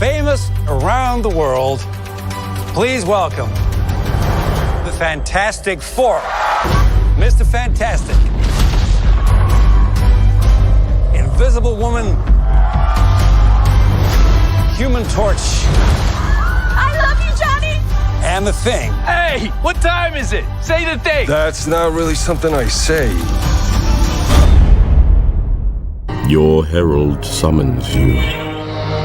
famous around the world, please welcome the Fantastic Four. Mr. Fantastic, Invisible Woman, Human Torch, I love you, Johnny! and the Thing. Hey, what time is it? Say the thing. That's not really something I say. Your herald summons you.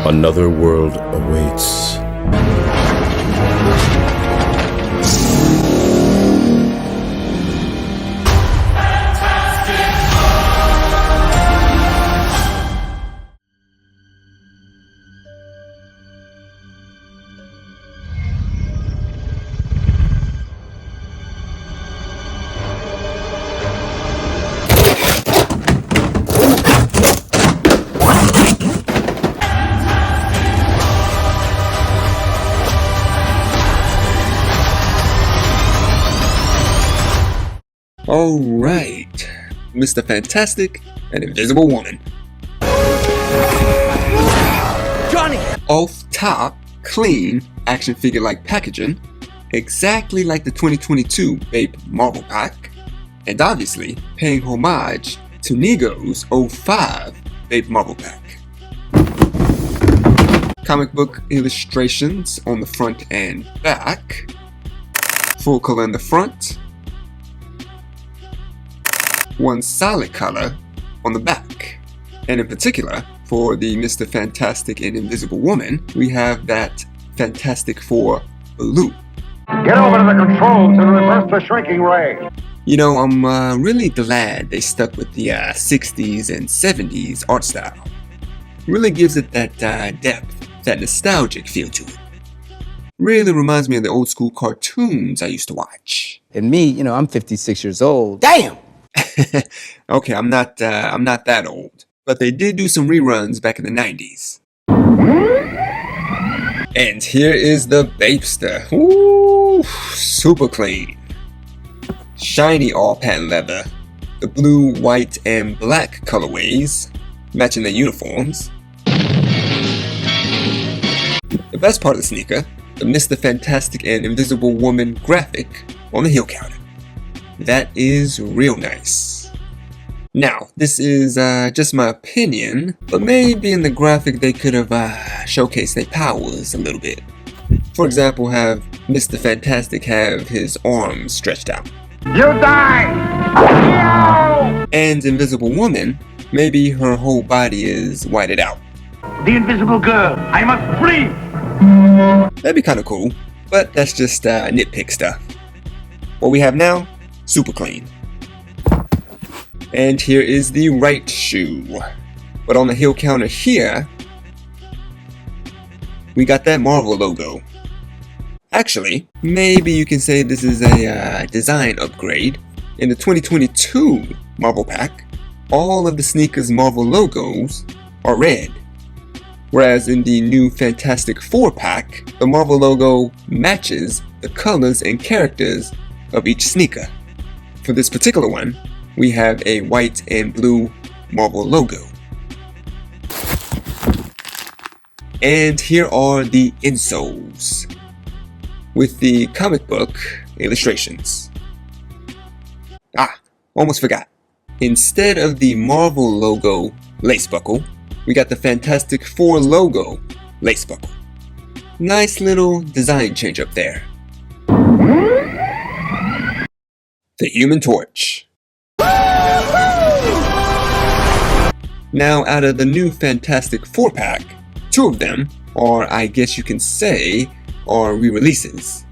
Another world awaits. Alright, Mr. Fantastic and Invisible Woman. Johnny! Off top, clean, action figure-like packaging, exactly like the 2022 Bape Marvel Pack, and obviously paying homage to Nego's 05 Bape Marvel Pack. Comic book illustrations on the front and back, full color in the front, one solid color on the back. And in particular, for the Mr. Fantastic and Invisible Woman, we have that Fantastic Four blue. Get over to the controls and reverse the shrinking ray. You know, I'm really glad they stuck with the 60s and 70s art style. Really gives it that depth, that nostalgic feel to it. Really reminds me of the old school cartoons I used to watch. And me, you know, I'm 56 years old. Damn! Okay, I'm not that old, but they did do some reruns back in the 90s. And here is the Bapester. Ooh, super clean. Shiny all patent leather. The blue, white, and black colorways, matching their uniforms. The best part of the sneaker, the Mr. Fantastic and Invisible Woman graphic on the heel counter. That is real nice. Now, this is just my opinion, but maybe in the graphic they could have showcased their powers a little bit. For example, have Mr. Fantastic have his arms stretched out. You die! No! And Invisible Woman, maybe her whole body is whited out. The invisible girl, I must flee! That'd be kind of cool, but that's just nitpick stuff. What we have now, super clean. And here is the right shoe. But on the heel counter here, we got that Marvel logo. Actually, maybe you can say this is a design upgrade. In the 2022 Marvel Pack, all of the sneakers' Marvel logos are red. Whereas in the new Fantastic Four Pack, the Marvel logo matches the colors and characters of each sneaker. For this particular one, we have a white and blue Marvel logo. And here are the insoles with the comic book illustrations. Almost forgot. Instead of the Marvel logo lace buckle, we got the Fantastic Four logo lace buckle. Nice little design change up there. The Human Torch. Now, out of the new Fantastic Four Pack, two of them are, I guess you can say, are re-releases.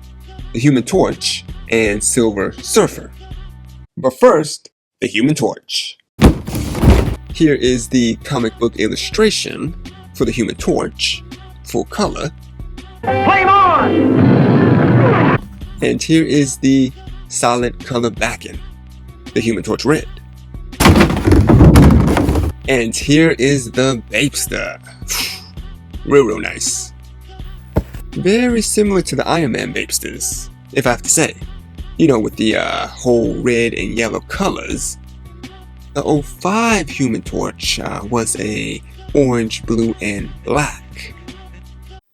The Human Torch and Silver Surfer. But first, the Human Torch. Here is the comic book illustration for the Human Torch, full color. Flame on! And here is the solid color backing, the Human Torch red. And here is the Bapester. Real nice. Very similar to the Iron Man Bapesters, if I have to say. You know, with the whole red and yellow colors. The 05 Human Torch was a orange, blue, and black.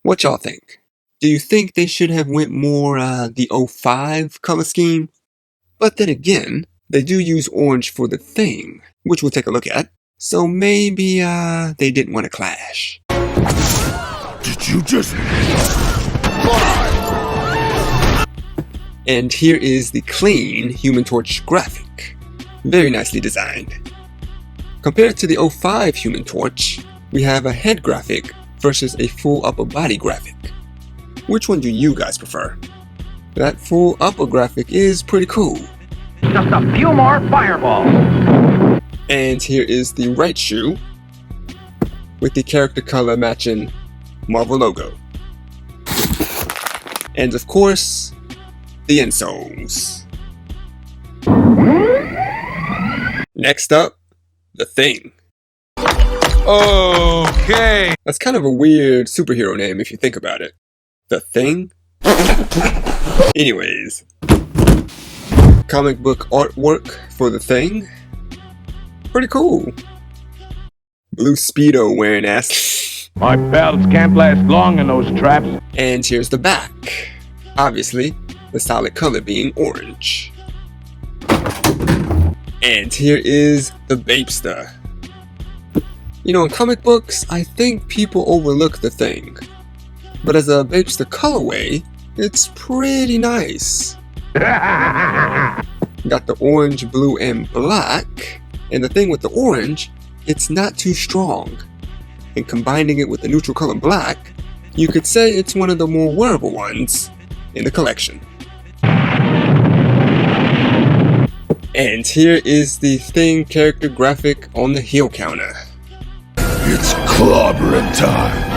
What y'all think? Do you think they should have went more the 05 color scheme? But then again, they do use orange for the Thing, which we'll take a look at. So maybe they didn't want to clash. Did you just... And here is the clean Human Torch graphic. Very nicely designed. Compared to the 05 Human Torch, we have a head graphic versus a full upper body graphic. Which one do you guys prefer? That full upper graphic is pretty cool. Just a few more fireballs. And here is the right shoe with the character color matching Marvel logo. And of course, the insoles. Next up, the Thing. Okay. That's kind of a weird superhero name if you think about it. The Thing? Anyways. Comic book artwork for the Thing. Pretty cool. Blue Speedo wearing ass. My belts can't last long in those traps. And here's the back. Obviously, the solid color being orange. And here is the Bapester. You know, in comic books, I think people overlook the Thing. But as a Bapester colorway, it's pretty nice. Got the orange, blue, and black. And the thing with the orange, it's not too strong. And combining it with the neutral color black, you could say it's one of the more wearable ones in the collection. And here is the Thing character graphic on the heel counter. It's clobbering time.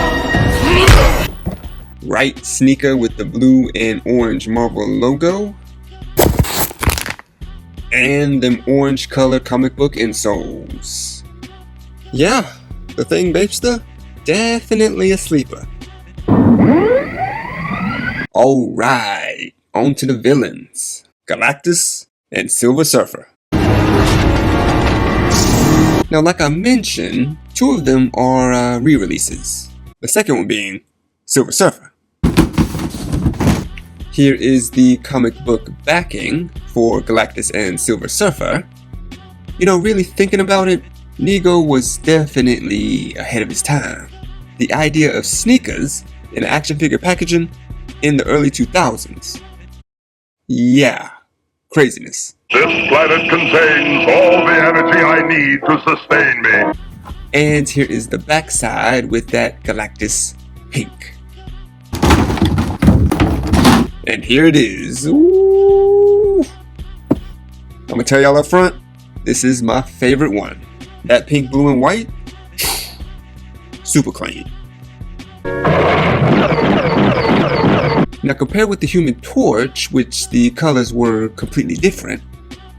Right sneaker with the blue and orange Marvel logo. And them orange color comic book insoles. Yeah, the Thing Bapester, definitely a sleeper. Alright, on to the villains. Galactus and Silver Surfer. Now, like I mentioned, two of them are re-releases. The second one being Silver Surfer. Here is the comic book backing for Galactus and Silver Surfer. You know, really thinking about it, Nego was definitely ahead of his time. The idea of sneakers in action figure packaging in the early 2000s. Yeah, craziness. This planet contains all the energy I need to sustain me. And here is the backside with that Galactus pink. And here it is. Ooh. I'm gonna tell y'all up front, this is my favorite one. That pink, blue, and white, super clean. Now compared with the Human Torch, which the colors were completely different,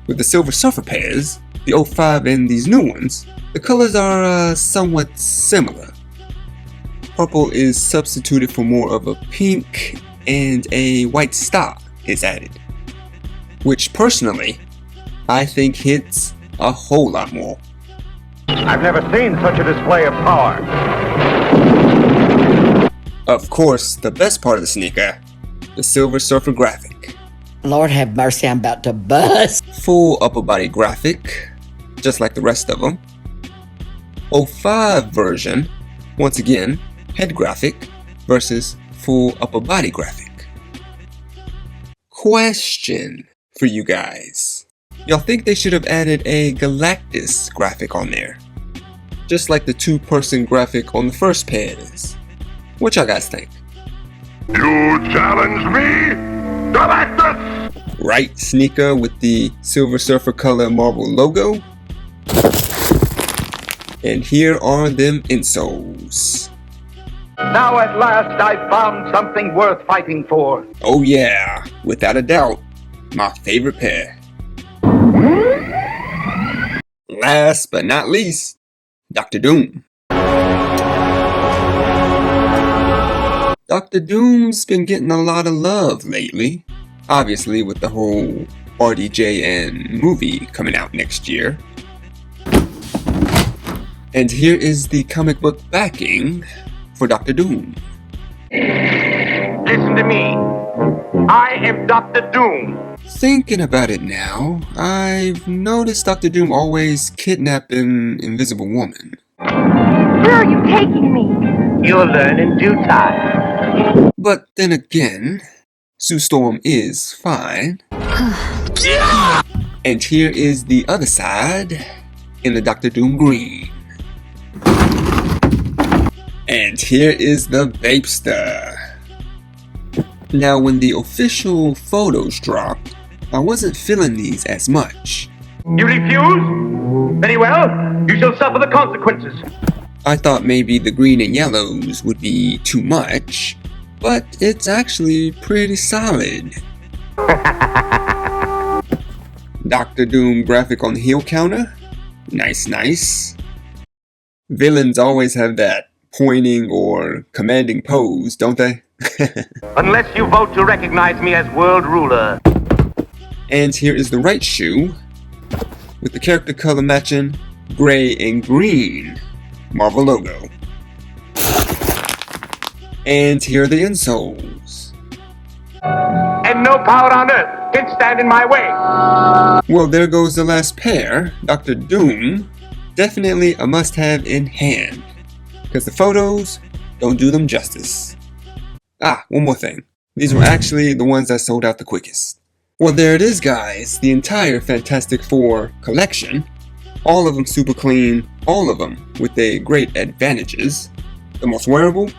with the Silver Surfer pairs, the 05 and these new ones, the colors are somewhat similar. Purple is substituted for more of a pink, and a white star is added, which personally, I think hits a whole lot more. I've never seen such a display of power. Of course, the best part of the sneaker, the Silver Surfer graphic. Lord have mercy, I'm about to bust. Full upper body graphic, just like the rest of them. 05 version, once again, head graphic versus full upper body graphic. Question for you guys. Y'all think they should have added a Galactus graphic on there? Just like the two-person graphic on the first pairs. What y'all guys think? You challenge me, Galactus? Right sneaker with the Silver Surfer color Marvel logo. And here are them insoles. Now at last I've found something worth fighting for. Oh yeah, without a doubt, my favorite pair. Last but not least, Dr. Doom. Dr. Doom's been getting a lot of love lately, obviously with the whole RDJN movie coming out next year. And here is the comic book backing for Dr. Doom. Listen to me. I am Dr. Doom. Thinking about it now, I've noticed Dr. Doom always kidnapping Invisible Woman. Where are you taking me? You'll learn in due time. But then again, Sue Storm is fine. And here is the other side in the Dr. Doom green. And here is the Bapester. Now when the official photos dropped, I wasn't feeling these as much. You refuse? Very well. You shall suffer the consequences. I thought maybe the green and yellows would be too much, but it's actually pretty solid. Dr. Doom graphic on the heel counter. Nice, nice. Villains always have that pointing or commanding pose, don't they? Unless you vote to recognize me as world ruler. And here is the right shoe, with the character color matching gray and green Marvel logo. And here are the insoles. And no power on earth can stand in my way. Well, there goes the last pair. Dr. Doom, definitely a must-have in hand, because the photos don't do them justice. Ah, one more thing. These were actually the ones that sold out the quickest. Well, there it is, guys. The entire Fantastic Four collection. All of them super clean. All of them with their great advantages. The most wearable,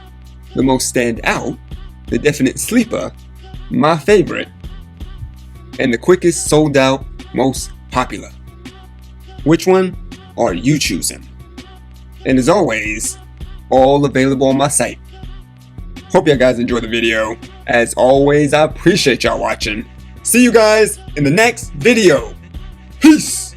the most stand out, the definite sleeper, my favorite, and the quickest sold out, most popular. Which one are you choosing? And as always, all available on my site. Hope you guys enjoyed the video. As always, I appreciate y'all watching. See you guys in the next video. Peace!